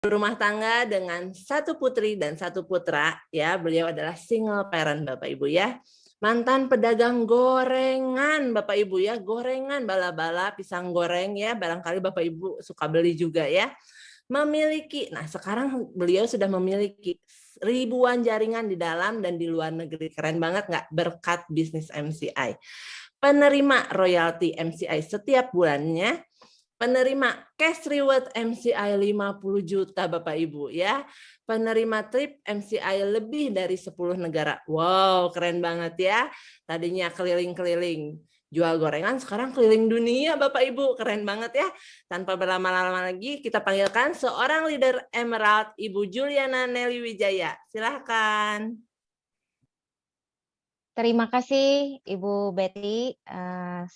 Rumah tangga dengan satu putri dan satu putra, ya. Beliau adalah single parent Bapak Ibu ya. Mantan pedagang gorengan Bapak Ibu ya, gorengan bala-bala, pisang goreng ya, barangkali Bapak Ibu suka beli juga ya. Nah sekarang beliau sudah memiliki ribuan jaringan di dalam dan di luar negeri. Keren banget nggak? Berkat bisnis MCI. Penerima royalti MCI setiap bulannya, penerima cash reward MCI 50 juta Bapak Ibu ya. Penerima trip MCI lebih dari 10 negara. Wow, keren banget ya. Tadinya keliling-keliling jual gorengan, sekarang keliling dunia Bapak Ibu. Keren banget ya. Tanpa berlama-lama lagi, kita panggilkan seorang leader Emerald, Ibu Juliana Nelly Wijaya. Silahkan. Terima kasih Ibu Betty.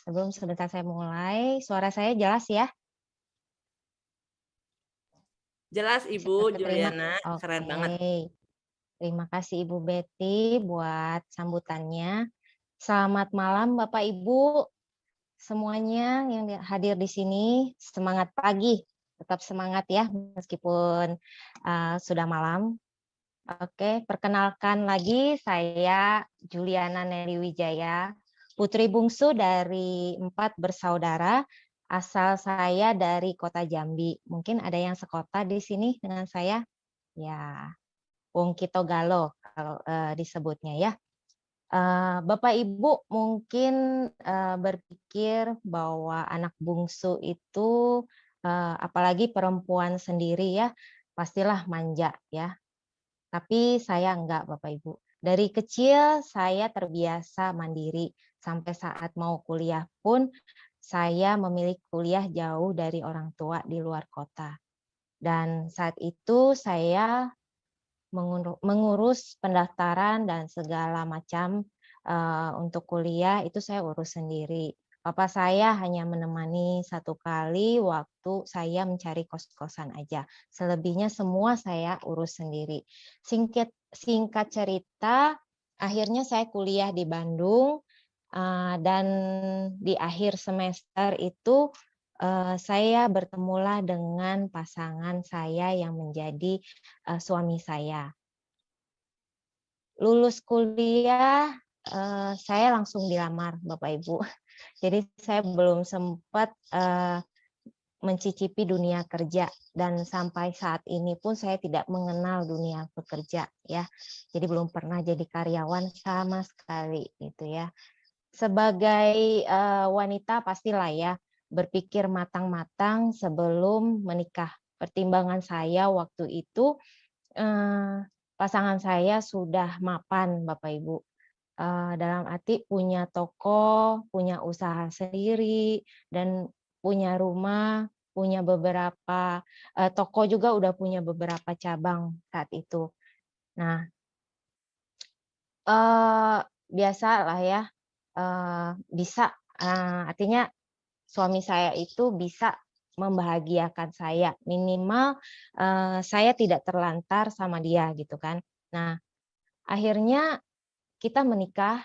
Sebelum sebentar saya mulai, suara saya jelas ya? Jelas Bisa Ibu keterima? Juliana, keren banget. Oke. Terima kasih Ibu Betty buat sambutannya. Selamat malam Bapak Ibu semuanya yang hadir di sini. Semangat pagi, tetap semangat ya meskipun sudah malam. Oke, perkenalkan lagi saya Juliana Nelly Wijaya, putri bungsu dari 4 bersaudara. Asal saya dari kota Jambi. Mungkin ada yang sekota di sini dengan saya? Ya, Wong Kito Galo kalau disebutnya ya. Bapak Ibu mungkin berpikir bahwa anak bungsu itu, apalagi perempuan sendiri ya, pastilah manja ya. Tapi saya enggak Bapak Ibu. Dari kecil saya terbiasa mandiri, sampai saat mau kuliah pun saya memilih kuliah jauh dari orang tua di luar kota. Dan saat itu saya mengurus pendaftaran dan segala macam untuk kuliah itu saya urus sendiri. Papa saya hanya menemani 1 kali waktu saya mencari kos-kosan aja. Selebihnya semua saya urus sendiri. Singkat cerita, akhirnya saya kuliah di Bandung, dan di akhir semester itu, saya bertemulah dengan pasangan saya yang menjadi, suami saya. Lulus kuliah, saya langsung dilamar Bapak Ibu. Jadi saya belum sempat, mencicipi dunia kerja dan sampai saat ini pun saya tidak mengenal dunia bekerja ya. Jadi belum pernah jadi karyawan sama sekali gitu ya. Sebagai, wanita pastilah ya berpikir matang-matang sebelum menikah. Pertimbangan saya waktu itu, pasangan saya sudah mapan Bapak Ibu, dalam arti punya toko, punya usaha sendiri, dan punya rumah, punya beberapa toko juga udah punya beberapa cabang saat itu. Nah, biasalah ya, bisa, artinya suami saya itu bisa membahagiakan saya, minimal, saya tidak terlantar sama dia gitu kan. Nah, akhirnya kita menikah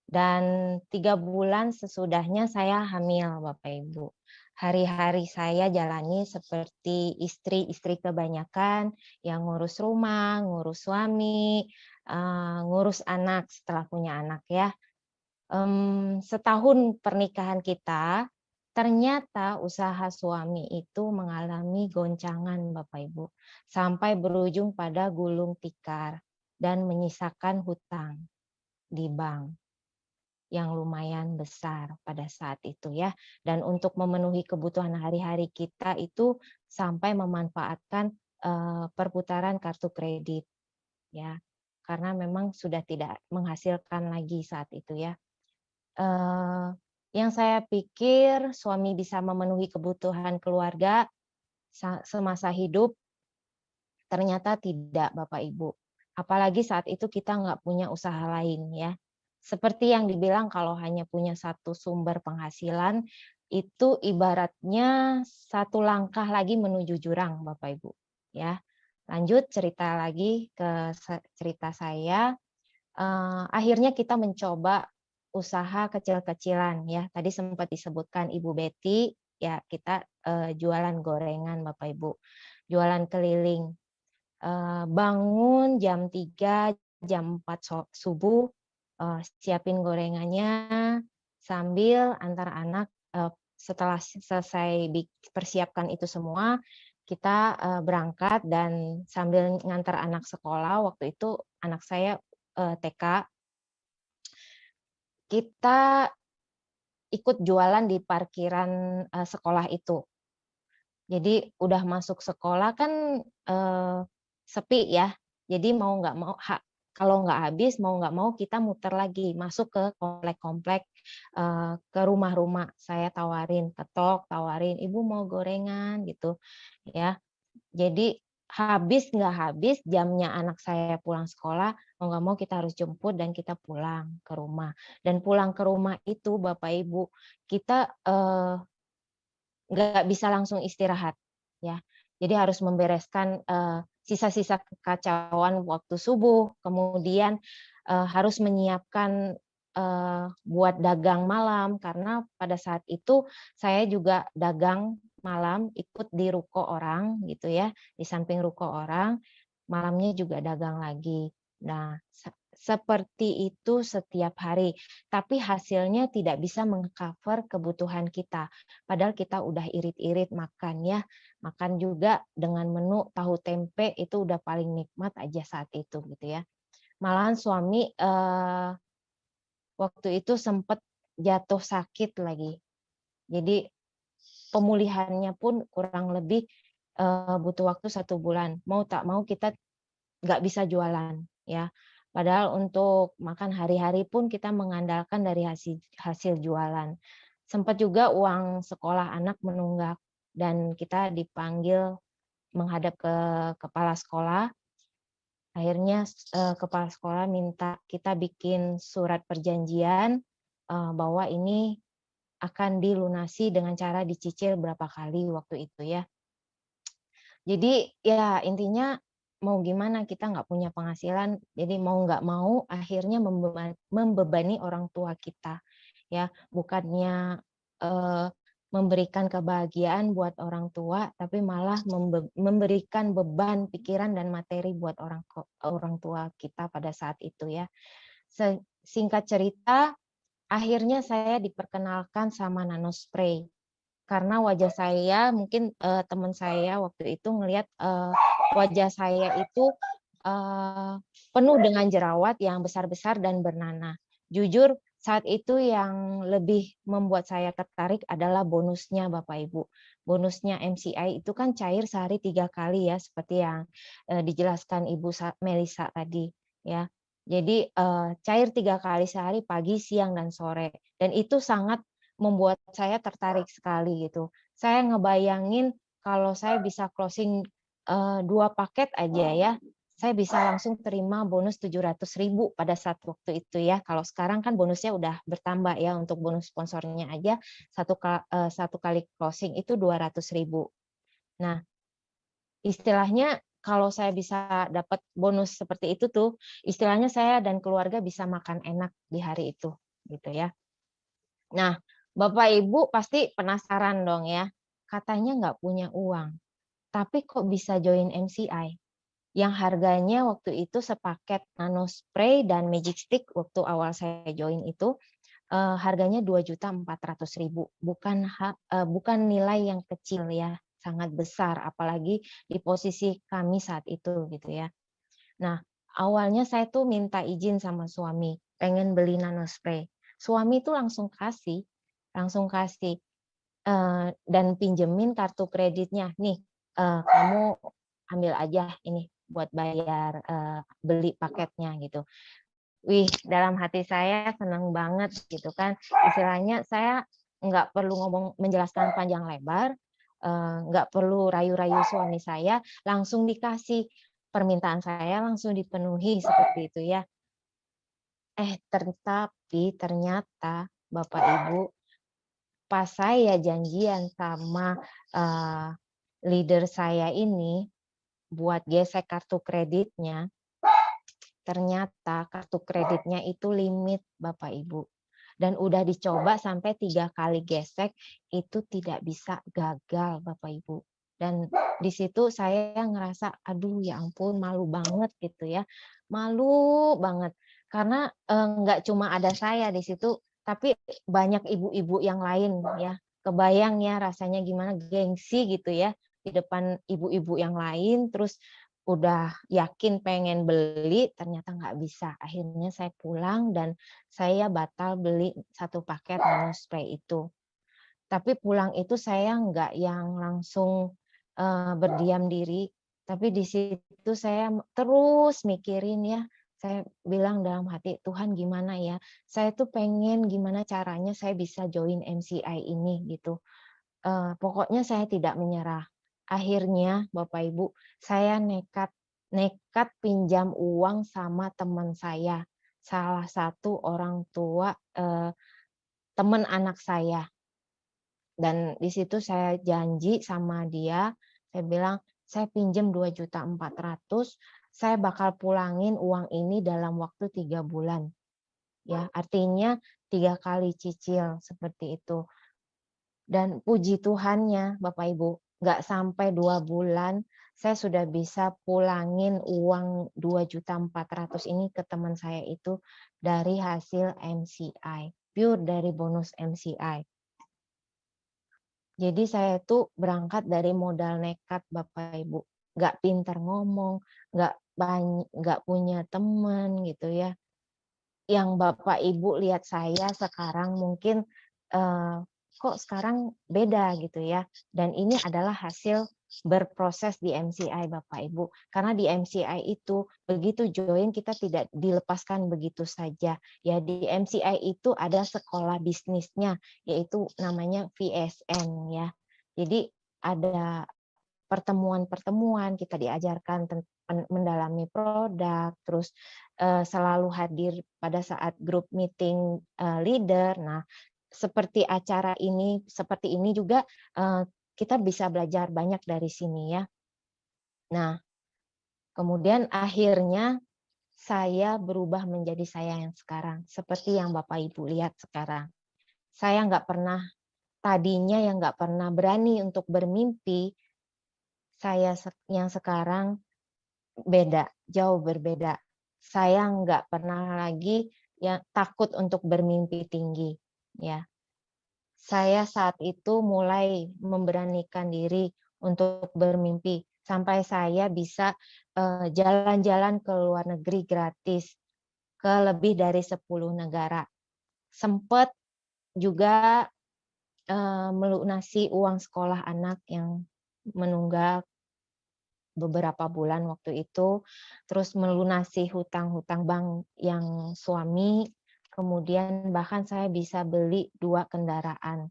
dan 3 bulan sesudahnya saya hamil Bapak Ibu. Hari-hari saya jalani seperti istri-istri kebanyakan yang ngurus rumah, ngurus suami, ngurus anak setelah punya anak ya. Setahun pernikahan kita, ternyata usaha suami itu mengalami goncangan Bapak Ibu, sampai berujung pada gulung tikar dan menyisakan hutang di bank yang lumayan besar pada saat itu ya. Dan untuk memenuhi kebutuhan hari-hari kita itu sampai memanfaatkan perputaran kartu kredit ya. Karena memang sudah tidak menghasilkan lagi saat itu ya. Yang saya pikir suami bisa memenuhi kebutuhan keluarga semasa hidup, ternyata tidak Bapak Ibu. Apalagi saat itu kita nggak punya usaha lain ya. Seperti yang dibilang kalau hanya punya satu sumber penghasilan, itu ibaratnya satu langkah lagi menuju jurang Bapak Ibu. Ya, lanjut cerita lagi ke cerita saya. Akhirnya kita mencoba usaha kecil-kecilan ya. Tadi sempat disebutkan Ibu Betty, ya kita jualan gorengan Bapak Ibu. jualan keliling. Bangun jam 3, jam 4 subuh, siapin gorengannya, sambil antar anak, setelah selesai persiapkan itu semua, kita berangkat dan sambil ngantar anak sekolah, waktu itu anak saya TK, kita ikut jualan di parkiran sekolah itu. Jadi udah masuk sekolah kan sepi ya. Jadi mau nggak mau kalau nggak habis mau nggak mau kita muter lagi masuk ke komplek-komplek, ke rumah-rumah. Saya tawarin, ketok, tawarin, "Ibu mau gorengan?" gitu ya. Jadi habis nggak habis jamnya anak saya pulang sekolah, mau nggak mau kita harus jemput dan kita pulang ke rumah. Dan pulang ke rumah itu Bapak Ibu, kita nggak bisa langsung istirahat, ya. Jadi harus membereskan, sisa-sisa kekacauan waktu subuh, kemudian, harus menyiapkan, buat dagang malam, karena pada saat itu saya juga dagang malam, ikut di ruko orang gitu ya, di samping ruko orang, malamnya juga dagang lagi. Nah, seperti itu setiap hari, tapi hasilnya tidak bisa meng-cover kebutuhan kita. Padahal kita udah irit-irit makan ya, makan juga dengan menu tahu tempe itu udah paling nikmat aja saat itu gitu ya. Malahan suami, waktu itu sempat jatuh sakit lagi. Jadi pemulihannya pun kurang lebih, butuh waktu 1 bulan. Mau tak mau kita nggak bisa jualan ya. Padahal untuk makan hari-hari pun kita mengandalkan dari hasil hasil jualan. Sempat juga uang sekolah anak menunggak dan kita dipanggil menghadap ke kepala sekolah. Akhirnya kepala sekolah minta kita bikin surat perjanjian bahwa ini akan dilunasi dengan cara dicicil berapa kali waktu itu ya. Jadi ya intinya mau gimana kita nggak punya penghasilan, jadi mau nggak mau akhirnya membebani orang tua kita ya, bukannya memberikan kebahagiaan buat orang tua, tapi malah memberikan beban pikiran dan materi buat orang tua kita pada saat itu ya. Singkat cerita, akhirnya saya diperkenalkan sama nanospray. Karena wajah saya mungkin, teman saya waktu itu ngelihat, wajah saya itu, penuh dengan jerawat yang besar-besar dan bernanah. Jujur saat itu yang lebih membuat saya tertarik adalah bonusnya Bapak Ibu. Bonusnya MCI itu kan cair sehari 3 kali ya seperti yang, dijelaskan Ibu Melisa tadi ya. Jadi, cair 3 kali sehari pagi, siang, dan sore dan itu sangat membuat saya tertarik sekali gitu. Saya ngebayangin kalau saya bisa closing, 2 paket aja ya, saya bisa langsung terima bonus 700.000 pada saat waktu itu ya. Kalau sekarang kan bonusnya udah bertambah ya, untuk bonus sponsornya aja satu kali closing itu 200.000. Nah, istilahnya kalau saya bisa dapat bonus seperti itu tuh, istilahnya saya dan keluarga bisa makan enak di hari itu, gitu ya. Nah, Bapak Ibu pasti penasaran dong ya, katanya nggak punya uang, tapi kok bisa join MCI? Yang harganya waktu itu sepaket nano spray dan magic stick waktu awal saya join itu, harganya 2.400.000, bukan nilai yang kecil ya, sangat besar, apalagi di posisi kami saat itu gitu ya. Nah, awalnya saya tuh minta izin sama suami, pengen beli nano spray. Suami tuh langsung kasih, dan pinjemin kartu kreditnya, "Nih, kamu ambil aja ini buat bayar, beli paketnya," gitu. Wih, dalam hati saya senang banget gitu kan, istilahnya saya nggak perlu menjelaskan panjang lebar, nggak perlu rayu-rayu suami saya, langsung dikasih, permintaan saya langsung dipenuhi seperti itu ya. Tapi ternyata Bapak Ibu, pas saya janjian sama, leader saya ini buat gesek kartu kreditnya, ternyata kartu kreditnya itu limit Bapak Ibu. Dan udah dicoba sampai 3 kali gesek, itu tidak bisa, gagal Bapak Ibu. Dan di situ saya ngerasa, aduh ya ampun malu banget gitu ya, malu banget. Karena nggak cuma ada saya di situ, tapi banyak ibu-ibu yang lain ya. Kebayang ya rasanya gimana, gengsi gitu ya di depan ibu-ibu yang lain, terus udah yakin pengen beli, ternyata nggak bisa. Akhirnya saya pulang dan saya batal beli 1 paket nano spray itu. Tapi pulang itu saya nggak yang langsung, berdiam diri, tapi di situ saya terus mikirin ya, saya bilang dalam hati, "Tuhan gimana ya? Saya tuh pengen gimana caranya saya bisa join MCI ini," gitu. Pokoknya saya tidak menyerah. Akhirnya Bapak Ibu, saya nekat nekat pinjam uang sama teman saya, salah satu orang tua, teman anak saya. Dan di situ saya janji sama dia, saya bilang, "Saya pinjam 2.400.000, saya bakal pulangin uang ini dalam waktu 3 bulan." Ya, artinya 3 kali cicil, seperti itu. Dan puji Tuhannya Bapak Ibu, nggak sampai 2 bulan, saya sudah bisa pulangin uang 2.400.000 ini ke teman saya itu dari hasil MCI, pure dari bonus MCI. Jadi saya tuh berangkat dari modal nekat Bapak Ibu, nggak pinter ngomong, nggak punya teman gitu ya. Yang Bapak Ibu lihat saya sekarang mungkin, kok sekarang beda gitu ya, dan ini adalah hasil berproses di MCI Bapak Ibu. Karena di MCI itu begitu join kita tidak dilepaskan begitu saja. Ya di MCI itu ada sekolah bisnisnya, yaitu namanya VSN ya. Jadi ada pertemuan-pertemuan, kita diajarkan mendalami produk, terus selalu hadir pada saat grup meeting leader. Nah, seperti ini juga kita bisa belajar banyak dari sini ya. Nah, kemudian akhirnya saya berubah menjadi saya yang sekarang, seperti yang Bapak Ibu lihat sekarang. Saya tadinya yang nggak pernah berani untuk bermimpi, saya yang sekarang beda, jauh berbeda. Saya nggak pernah lagi yang takut untuk bermimpi tinggi, ya. Saya saat itu mulai memberanikan diri untuk bermimpi, sampai saya bisa jalan-jalan ke luar negeri gratis, ke lebih dari 10 negara. Sempat juga melunasi uang sekolah anak yang menunggak beberapa bulan waktu itu, terus melunasi hutang-hutang bank yang suami, kemudian bahkan saya bisa beli 2 kendaraan,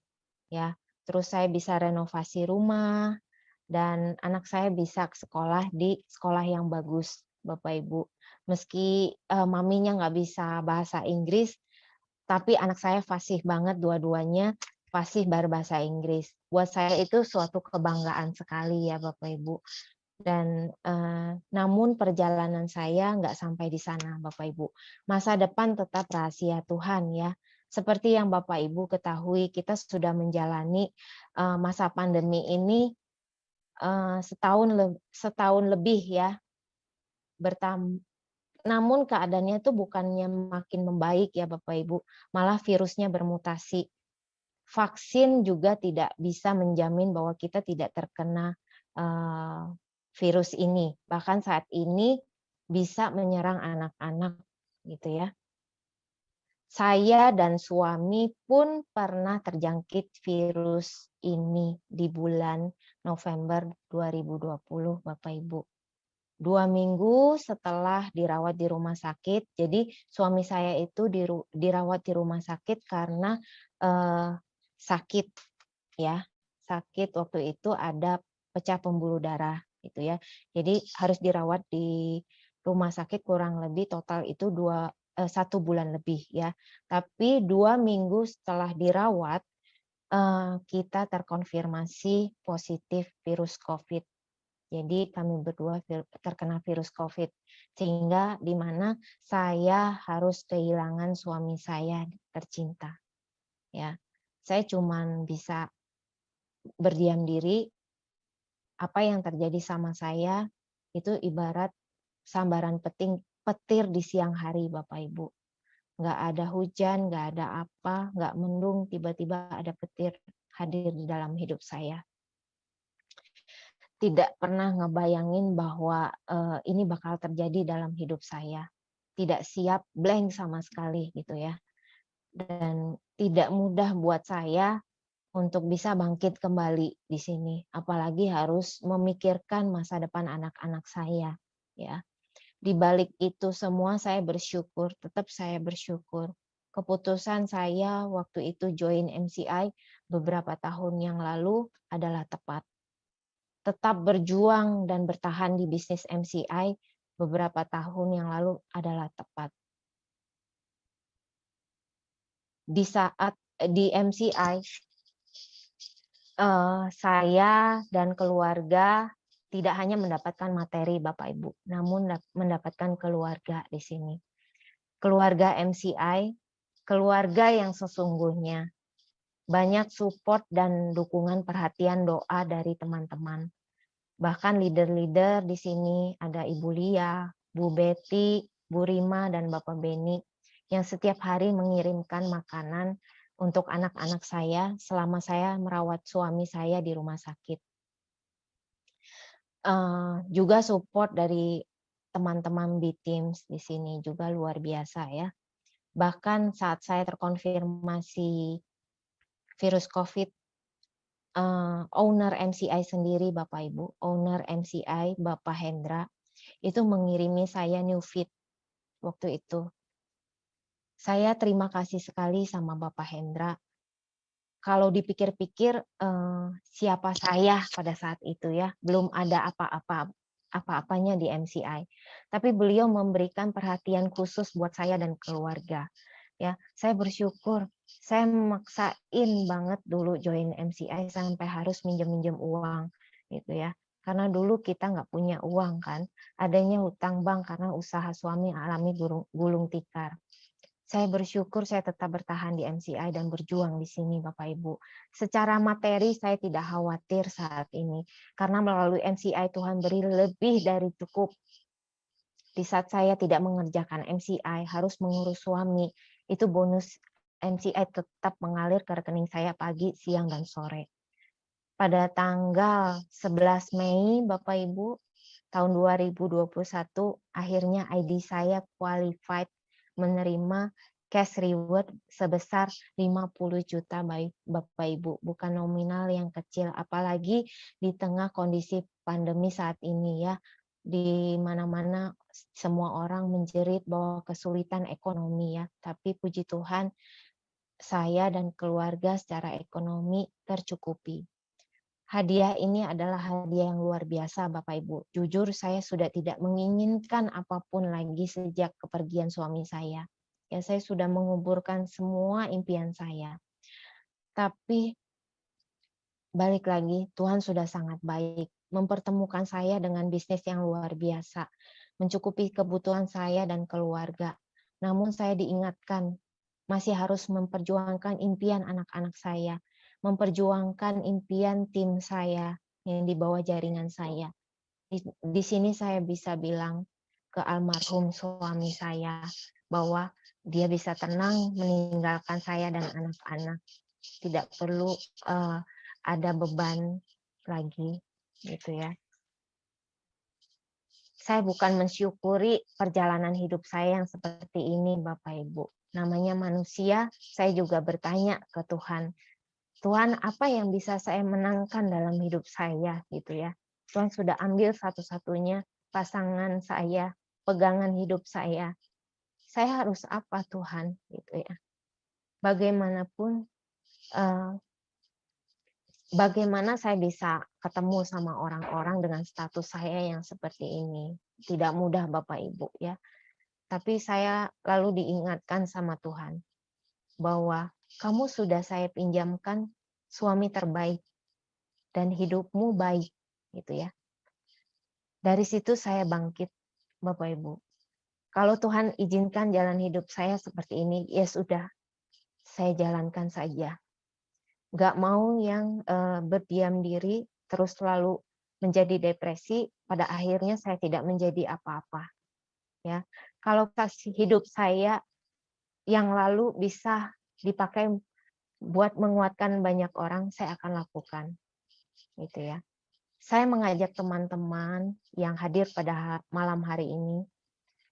ya. Terus saya bisa renovasi rumah, dan anak saya bisa sekolah di sekolah yang bagus, Bapak Ibu. Meski, maminya nggak bisa bahasa Inggris, tapi anak saya fasih banget dua-duanya, fasih berbahasa Inggris. Buat saya itu suatu kebanggaan sekali ya Bapak Ibu. Dan, namun perjalanan saya nggak sampai di sana Bapak Ibu. Masa depan tetap rahasia Tuhan ya. Seperti yang Bapak Ibu ketahui, kita sudah menjalani, masa pandemi ini, setahun lebih ya, namun keadaannya itu bukannya makin membaik ya Bapak Ibu, malah virusnya bermutasi. Vaksin juga tidak bisa menjamin bahwa kita tidak terkena, virus ini. Bahkan saat ini bisa menyerang anak-anak gitu ya. Saya dan suami pun pernah terjangkit virus ini di bulan November 2020 Bapak Ibu. 2 minggu setelah dirawat di rumah sakit, jadi suami saya itu dirawat di rumah sakit karena, sakit ya, sakit waktu itu ada pecah pembuluh darah gitu ya. Jadi harus dirawat di rumah sakit kurang lebih total itu 1 bulan lebih ya. Tapi 2 minggu setelah dirawat, kita terkonfirmasi positif virus COVID. Jadi kami berdua terkena virus COVID, sehingga di mana saya harus kehilangan suami saya tercinta. Ya, saya cuman bisa berdiam diri, Apa yang terjadi sama saya itu ibarat sambaran petir di siang hari, Bapak Ibu. Nggak ada hujan, nggak ada apa, nggak mendung, tiba-tiba ada petir hadir di dalam hidup saya. Tidak pernah ngebayangin bahwa ini bakal terjadi dalam hidup saya. Tidak siap, blank sama sekali gitu ya. Dan tidak mudah buat saya untuk bisa bangkit kembali di sini, apalagi harus memikirkan masa depan anak-anak saya, ya. Di balik itu semua saya bersyukur, tetap saya bersyukur. Keputusan saya waktu itu join MCI beberapa tahun yang lalu adalah tepat. Tetap berjuang dan bertahan di bisnis MCI beberapa tahun yang lalu adalah tepat. Di saat di MCI, saya dan keluarga tidak hanya mendapatkan materi Bapak Ibu, namun mendapatkan keluarga di sini. Keluarga MCI, keluarga yang sesungguhnya. Banyak support dan dukungan perhatian doa dari teman-teman. Bahkan leader-leader di sini ada Ibu Lia, Bu Betty, Bu Rima, dan Bapak Beni yang setiap hari mengirimkan makanan untuk anak-anak saya selama saya merawat suami saya di rumah sakit. Juga support dari teman-teman B-Teams di sini juga luar biasa ya. Bahkan saat saya terkonfirmasi virus COVID, owner MCI sendiri Bapak Ibu, owner MCI Bapak Hendra, itu mengirimi saya new feed waktu itu. Saya terima kasih sekali sama Bapak Hendra. Kalau dipikir-pikir siapa saya pada saat itu ya, belum ada apa-apanya di MCI. Tapi beliau memberikan perhatian khusus buat saya dan keluarga. Ya, saya bersyukur. Saya memaksain banget dulu join MCI sampai harus minjem-minjem uang gitu ya. Karena dulu kita nggak punya uang kan, adanya hutang bank karena usaha suami alami gulung tikar. Saya bersyukur saya tetap bertahan di MCI dan berjuang di sini Bapak Ibu. Secara materi saya tidak khawatir saat ini. Karena melalui MCI Tuhan beri lebih dari cukup. Di saat saya tidak mengerjakan MCI, harus mengurus suami, itu bonus MCI tetap mengalir ke rekening saya pagi, siang, dan sore. Pada tanggal 11 Mei Bapak Ibu, tahun 2021, akhirnya ID saya qualified menerima cash reward sebesar 50 juta Bapak Ibu, bukan nominal yang kecil, apalagi di tengah kondisi pandemi saat ini ya, di mana-mana semua orang menjerit bahwa kesulitan ekonomi ya, tapi puji Tuhan saya dan keluarga secara ekonomi tercukupi. Hadiah ini adalah hadiah yang luar biasa Bapak Ibu. Jujur saya sudah tidak menginginkan apapun lagi sejak kepergian suami saya. Ya saya sudah menguburkan semua impian saya. Tapi balik lagi Tuhan sudah sangat baik. Mempertemukan saya dengan bisnis yang luar biasa. Mencukupi kebutuhan saya dan keluarga. Namun saya diingatkan masih harus memperjuangkan impian anak-anak saya. Memperjuangkan impian tim saya yang di bawah jaringan saya. Di sini saya bisa bilang ke almarhum suami saya bahwa dia bisa tenang meninggalkan saya dan anak-anak. Tidak perlu ada beban lagi gitu ya. Saya bukan mensyukuri perjalanan hidup saya yang seperti ini Bapak Ibu. Namanya manusia, saya juga bertanya ke Tuhan. Tuhan, apa yang bisa saya menangkan dalam hidup saya gitu ya. Tuhan sudah ambil satu-satunya pasangan saya, pegangan hidup saya. Saya harus apa Tuhan gitu ya. Bagaimanapun bagaimana saya bisa ketemu sama orang-orang dengan status saya yang seperti ini. Tidak mudah Bapak Ibu ya. Tapi saya lalu diingatkan sama Tuhan bahwa kamu sudah saya pinjamkan suami terbaik dan hidupmu baik gitu ya. Dari situ saya bangkit Bapak Ibu. Kalau Tuhan izinkan jalan hidup saya seperti ini, ya sudah, saya jalankan saja. Gak mau yang berdiam diri terus selalu menjadi depresi, pada akhirnya saya tidak menjadi apa-apa, ya. Kalau kasih hidup saya yang lalu bisa dipakai buat menguatkan banyak orang, saya akan lakukan, gitu ya. Saya mengajak teman-teman yang hadir pada malam hari ini,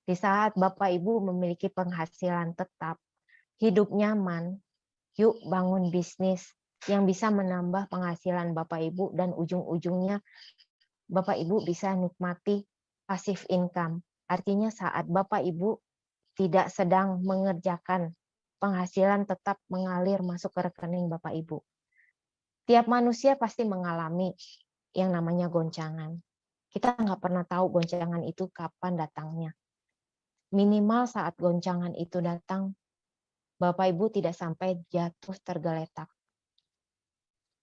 di saat Bapak Ibu memiliki penghasilan tetap, hidup nyaman, yuk bangun bisnis yang bisa menambah penghasilan Bapak Ibu dan ujung-ujungnya Bapak Ibu bisa nikmati passive income. Artinya saat Bapak Ibu tidak sedang mengerjakan, penghasilan tetap mengalir masuk ke rekening Bapak Ibu. Tiap manusia pasti mengalami yang namanya goncangan. Kita nggak pernah tahu goncangan itu kapan datangnya. Minimal saat goncangan itu datang, Bapak Ibu tidak sampai jatuh tergeletak.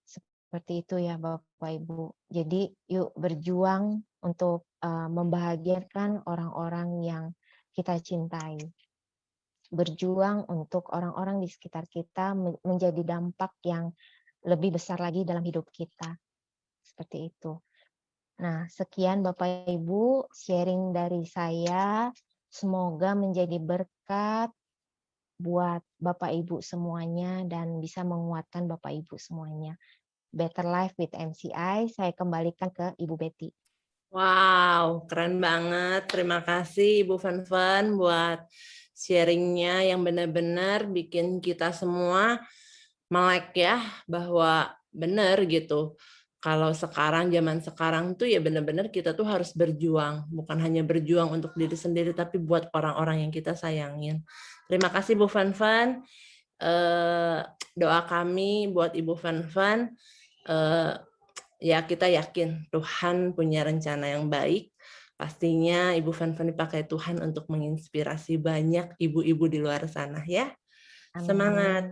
Seperti itu ya Bapak Ibu. Jadi yuk berjuang untuk membahagiakan orang-orang yang kita cintai. Berjuang untuk orang-orang di sekitar kita menjadi dampak yang lebih besar lagi dalam hidup kita. Seperti itu. Nah, sekian Bapak Ibu sharing dari saya. Semoga menjadi berkat buat Bapak Ibu semuanya dan bisa menguatkan Bapak Ibu semuanya. Better Life with MCI, saya kembalikan ke Ibu Betty. Wow, keren banget. Terima kasih Ibu Fanfan buat sharingnya yang benar-benar bikin kita semua melek ya, bahwa benar gitu. Kalau sekarang, zaman sekarang tuh ya benar-benar kita tuh harus berjuang. Bukan hanya berjuang untuk diri sendiri, tapi buat orang-orang yang kita sayangin. Terima kasih Bu Fanfan. Doa kami buat Ibu Fanfan, ya kita yakin Tuhan punya rencana yang baik. Pastinya Ibu Fanfan dipakai Tuhan untuk menginspirasi banyak ibu-ibu di luar sana ya. Amin. Semangat.